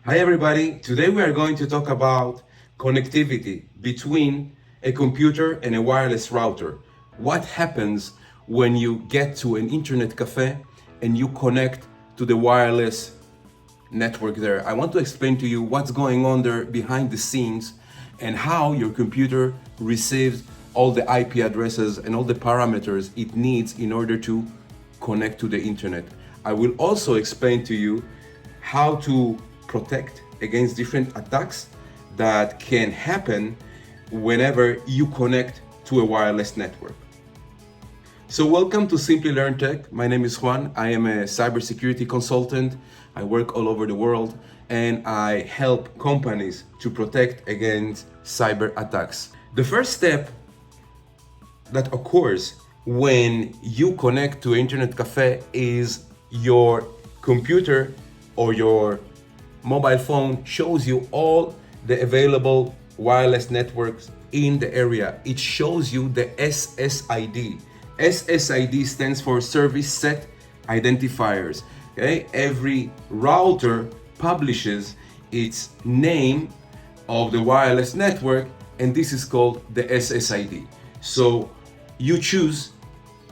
Hi everybody, today we are going to talk about connectivity between a computer and a wireless router. What happens when you get to an internet cafe and you connect to the wireless network there. I want to explain to you what's going on there behind the scenes and how your computer receives all the IP addresses and all the parameters it needs in order to connect to the internet. I will also explain to you how to protect against different attacks that can happen whenever you connect to a wireless network. So welcome to Simply Learn Tech. My name is Juan. I am a cybersecurity consultant. I work all over the world and I help companies to protect against cyber attacks. The first step that occurs when you connect to an internet cafe is your computer or your mobile phone shows you all the available wireless networks in the area. It shows you the SSID. SSID stands for Service Set Identifiers. Okay? Every router publishes its name of the wireless network, and this is called the SSID. So you choose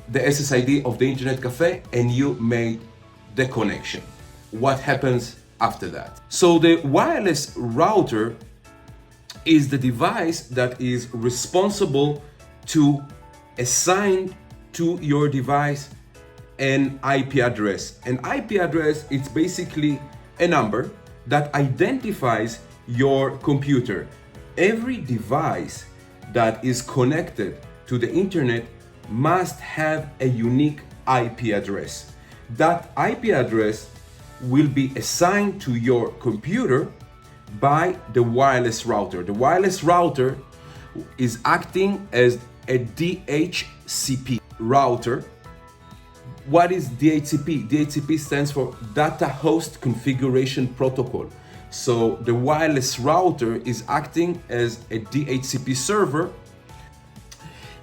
the SSID of the internet cafe and you make the connection. What happens after that? So the wireless router is the device that is responsible to assign to your device an IP address. An IP address is basically a number that identifies your computer. Every device that is connected to the internet must have a unique IP address. That IP address will be assigned to your computer by the wireless router. The wireless router is acting as a DHCP router. What is DHCP? DHCP stands for Data Host Configuration Protocol. So the wireless router is acting as a DHCP server.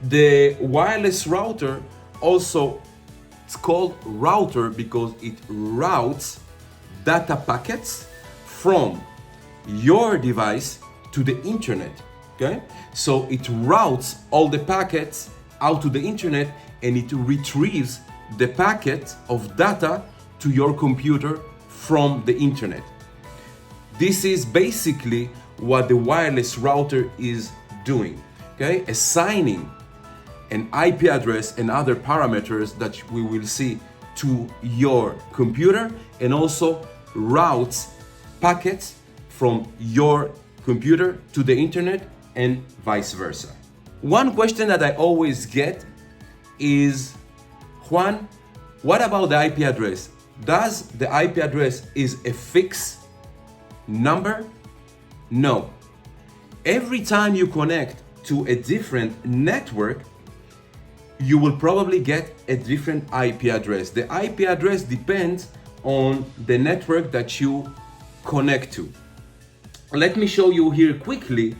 The wireless router also, it's called router because it routes data packets from your device to the internet. Okay, so it routes all the packets out to the internet and it retrieves the packet of data to your computer from the internet. This is basically what the wireless router is doing. Okay, assigning an IP address and other parameters that we will see to your computer, and also routes packets from your computer to the internet and vice versa. One question that I always get is, Juan, what about the IP address? Does the IP address is a fixed number? No. Every time you connect to a different network, you will probably get a different IP address. The IP address depends on the network that you connect to. Let me show you here quickly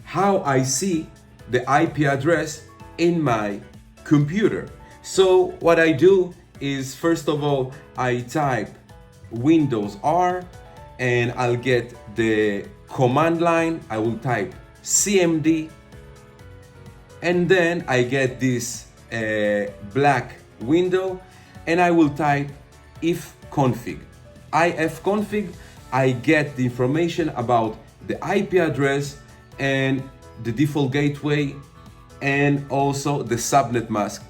how I see the IP address in my computer. So what I do is, first of all, I type Windows R and I'll get the command line. I will type CMD and then I get this black window and I will type ifconfig. ifconfig, I get the information about the IP address and the default gateway and also the subnet mask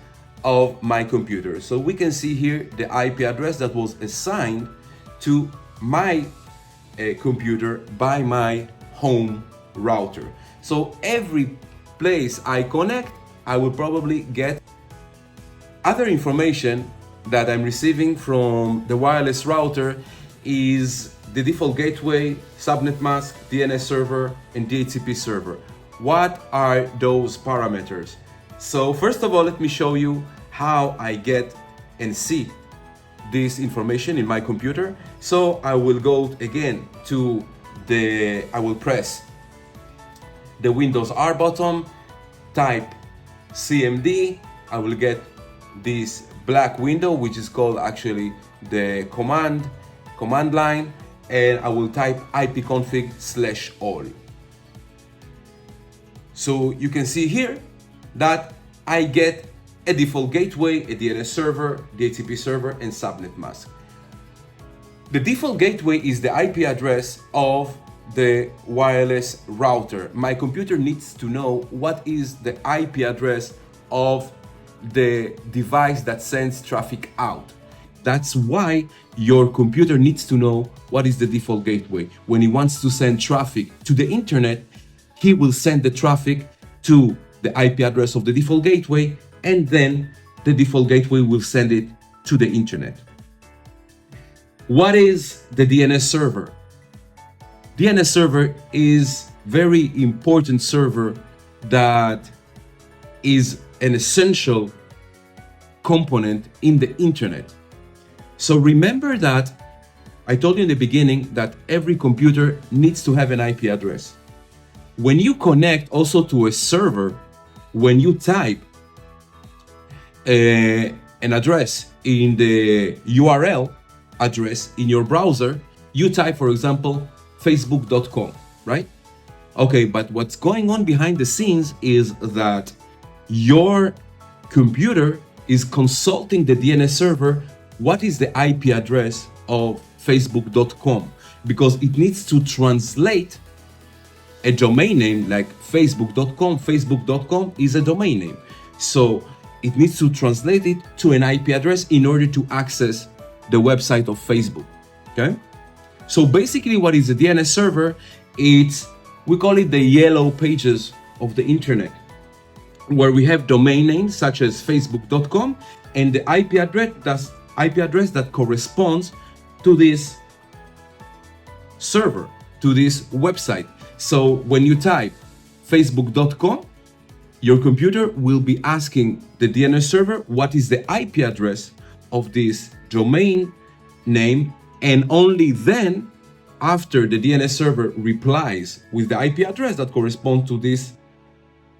of my computer. So we can see here the IP address that was assigned to my computer by my home router. So every place I connect, I will probably get other information that I'm receiving from the wireless router is the default gateway, subnet mask, DNS server, and DHCP server. What are those parameters? So first of all, let me show you how I get and see this information in my computer. So I will go again to I will press the Windows R button, type CMD, I will get this black window, which is called actually the command line, and I will type ipconfig/all. So you can see here that I get a default gateway, a DNS server, DHCP server, and subnet mask. The default gateway is the IP address of the wireless router. My computer needs to know what is the IP address of the device that sends traffic out. That's why your computer needs to know what is the default gateway. When he wants to send traffic to the internet, he will send the traffic to the IP address of the default gateway, and then the default gateway will send it to the internet. What is the DNS server? DNS server is very important server that is an essential component in the internet. So remember that I told you in the beginning that every computer needs to have an IP address. When you connect also to a server, when you type an address in the URL address in your browser, you type, for example, facebook.com, right? Okay, but what's going on behind the scenes is that your computer is consulting the DNS server what is the IP address of facebook.com, because it needs to translate a domain name like facebook.com. Facebook.com is a domain name. So it needs to translate it to an IP address in order to access the website of Facebook, okay? So basically what is a DNS server? We call it the yellow pages of the internet, where we have domain names such as facebook.com and the IP address that corresponds to this server, to this website. So when you type facebook.com, your computer will be asking the DNS server what is the IP address of this domain name, and only then, after the DNS server replies with the IP address that corresponds to this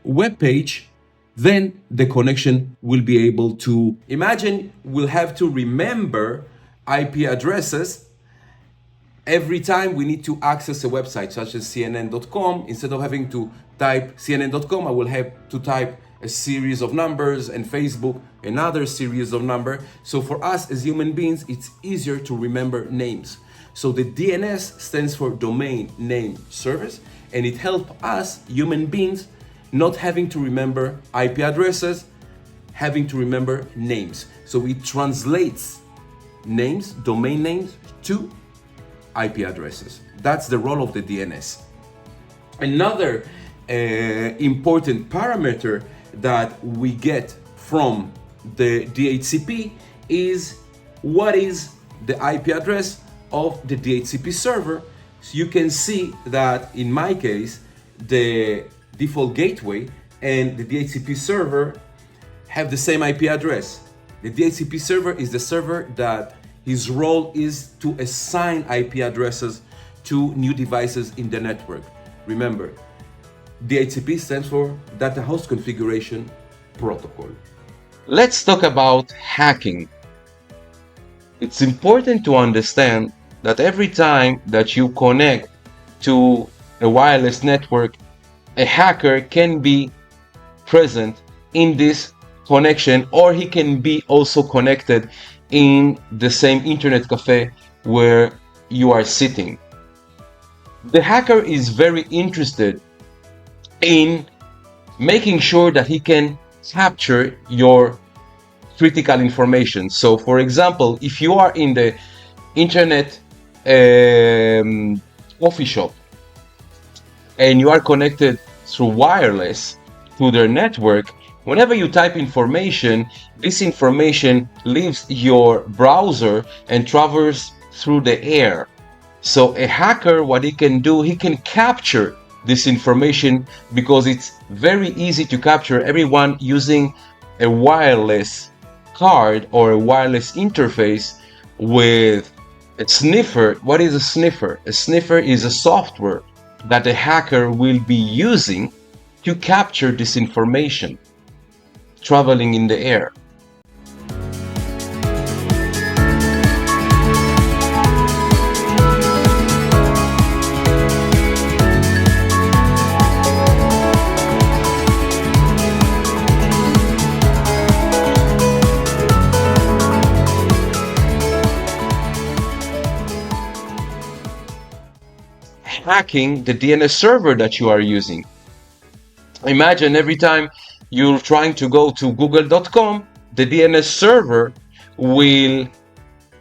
web page, then the connection will be able to. Imagine we'll have to remember IP addresses every time we need to access a website such as cnn.com. Instead of having to type cnn.com, I will have to type a series of numbers, and Facebook another series of numbers. So for us as human beings, it's easier to remember names. So the DNS stands for domain name service, and it helps us human beings not having to remember IP addresses, having to remember names. So it translates names, domain names, to IP addresses. That's the role of the DNS. Another important parameter that we get from the DHCP is what is the IP address of the DHCP server. So you can see that in my case, the default gateway and the DHCP server have the same IP address. The DHCP server is the server that his role is to assign IP addresses to new devices in the network. Remember, DHCP stands for Data Host Configuration Protocol. Let's talk about hacking. It's important to understand that every time that you connect to a wireless network, a hacker can be present in this connection, or he can be also connected in the same internet cafe where you are sitting. The hacker is very interested in making sure that he can capture your critical information. So for example, if you are in the internet coffee shop and you are connected through wireless to their network, whenever you type information, this information leaves your browser and travels through the air. So a hacker, what he can do, he can capture this information because it's very easy to capture everyone using a wireless card or a wireless interface with a sniffer. What is a sniffer? A sniffer is a software that the hacker will be using to capture this information traveling in the air. hacking the DNS server that you are using. Imagine every time you're trying to go to google.com, the DNS server will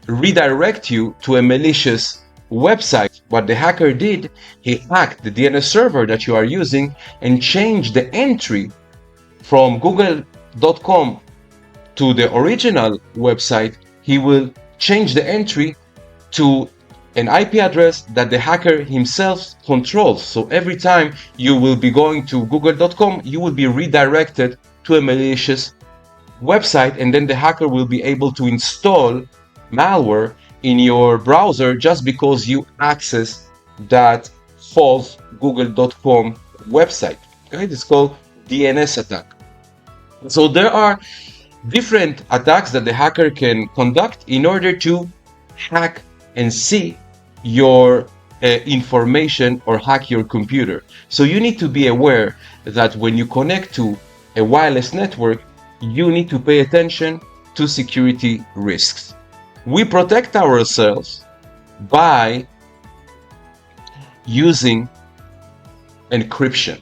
redirect you to a malicious website. What the hacker did, he hacked the DNS server that you are using and changed the entry from google.com to the original website. He will change the entry to an IP address that the hacker himself controls. So every time you will be going to google.com, you will be redirected to a malicious website, and then the hacker will be able to install malware in your browser just because you access that false google.com website. Okay, it's called DNS attack. So there are different attacks that the hacker can conduct in order to hack and see your information or hack your computer. So you need to be aware that when you connect to a wireless network, you need to pay attention to security risks. We protect ourselves by using encryption.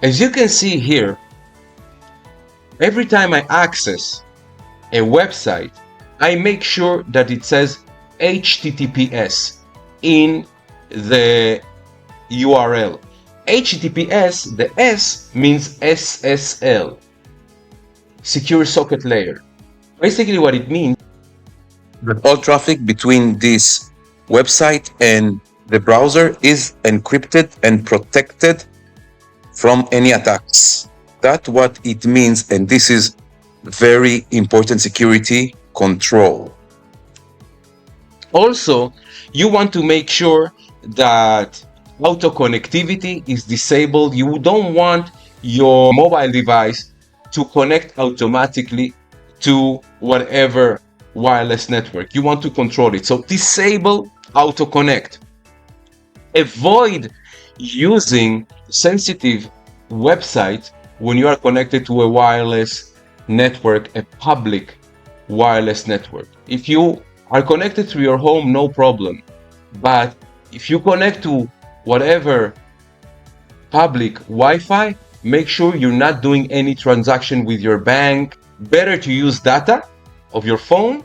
As you can see here, every time I access a website, I make sure that it says HTTPS in the URL. HTTPS, the S means SSL, Secure Socket Layer. Basically what it means, that all traffic between this website and the browser is encrypted and protected from any attacks. That's what it means, and this is very important security control. also, you want to make sure that auto connectivity is disabled. You don't want your mobile device to connect automatically to whatever wireless network. You want to control it. So disable auto connect. Avoid using sensitive websites when you are connected to a wireless network, a public wireless network. If you are connected to your home, no problem. But if you connect to whatever public Wi-Fi, make sure you're not doing any transaction with your bank. Better to use data of your phone,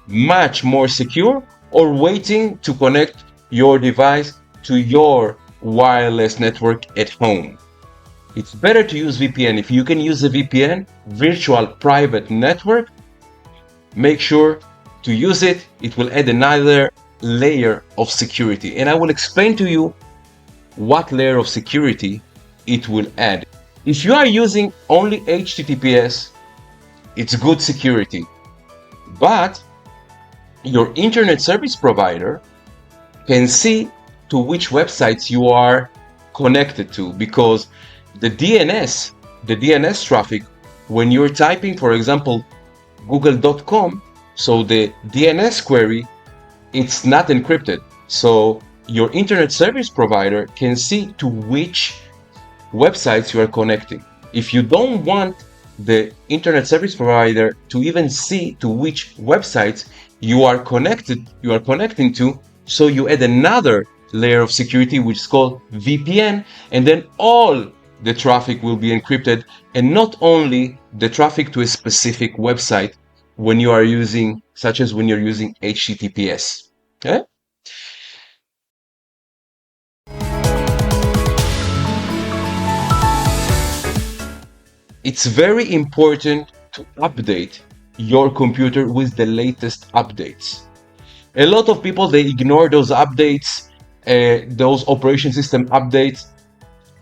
much more secure, or waiting to connect your device to your wireless network at home. It's better to use VPN. If you can use a VPN, virtual private network, make sure to use it. It will add another layer of security. And I will explain to you what layer of security it will add. If you are using only HTTPS, it's good security. But your internet service provider can see to which websites you are connected to, because the DNS traffic, when you're typing, for example, google.com, so the DNS query, it's not encrypted. So your internet service provider can see to which websites you are connecting. If you don't want the internet service provider to even see to which websites you are connecting to, so you add another layer of security, which is called VPN, and then all the traffic will be encrypted, and not only the traffic to a specific website when you are using, such as when you're using HTTPS. Okay? It's very important to update your computer with the latest updates. A lot of people, they ignore those updates, those operation system updates.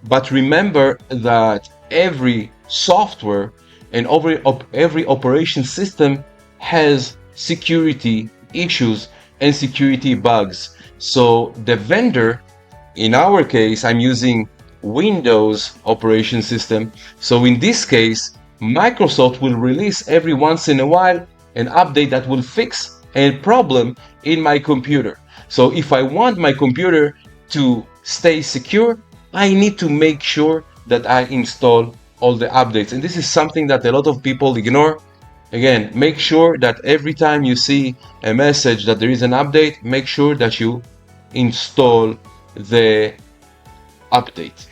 But remember that every software and every operation system has security issues and security bugs. So the vendor, in our case, I'm using Windows operation system. So in this case, Microsoft will release every once in a while an update that will fix a problem in my computer. So if I want my computer to stay secure, I need to make sure that I install all the updates. And this is something that a lot of people ignore. Again, make sure that every time you see a message that there is an update, make sure that you install the update.